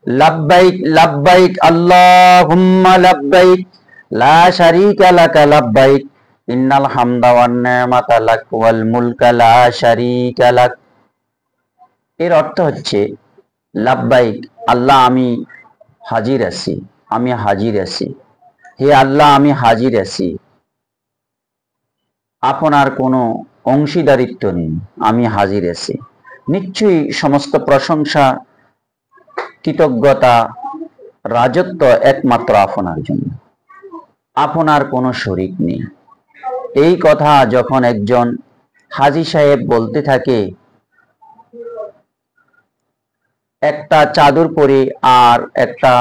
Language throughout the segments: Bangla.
লাব্বাইক লাব্বাইক আল্লাহুম্মা লাব্বাইক লা শারীকা লাকা লাব্বাইক ইন্নাল হামদা ওয়ান নি'মাতা লাক ওয়াল মুলকা লা শারীকা লাক। এর অর্থ হচ্ছে লাব্বাইক, আল্লাহ আমি হাজির আছি, আমি হাজির আছি, হে আল্লাহ আমি হাজির আছি, আপনার কোনো অংশীদারিত্ব নেই, আমি হাজির আছি। নিশ্চয়ই সমস্ত প্রশংসা, কৃতজ্ঞতা, রাজত্ব একমাত্র আপনার জন্য, আপনার কোনো শরীক নেই। এই কথা যখন একজন হাজী সাহেব বলতে থাকে, একটা চাদর পরে আর একটা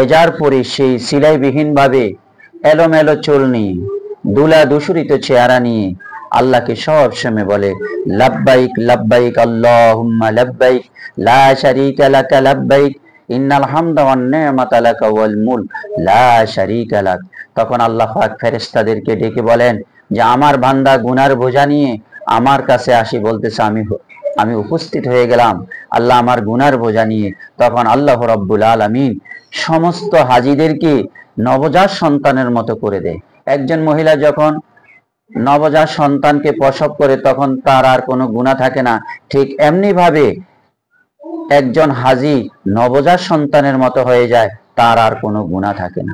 এজার পরে সেই সিলাইবিহীন ভাবে এলোমেলো চুল নিয়ে দুলা দুসুরিত চেহারা নিয়ে আল্লাহকে সব সময় বলে লাব্বাইক লাব্বাইক আল্লাহুম্মা লাব্বাইক লা শারীকা লাকা লাব্বাইক ইন্নাল হামদা ওয়ান নি'মাতা লাকা ওয়াল মুলক লা শারীকা লাক, তখন আল্লাহ পাক ফেরেশতাদেরকে ডেকে বলেন যে আমার বান্দা গুনার বোঝা নিয়ে আমার কাছে আসি বলতেছে, আমি উপস্থিত হয়ে গেলাম আল্লাহ আমার গুনার বোঝা নিয়ে। তখন আল্লাহ রাব্বুল আলামিন সমস্ত হাজীদেরকে নবজাত সন্তানের মতো করে দেয়। একজন মহিলা যখন নবজাত সন্তানকে প্রসব করে তখন তার আর কোনো গুনাহ থাকে না, ঠিক এমনি ভাবে একজন হাজী নবজাত সন্তানের মতো হয়ে যায়, তার আর কোনো গুনাহ থাকে না।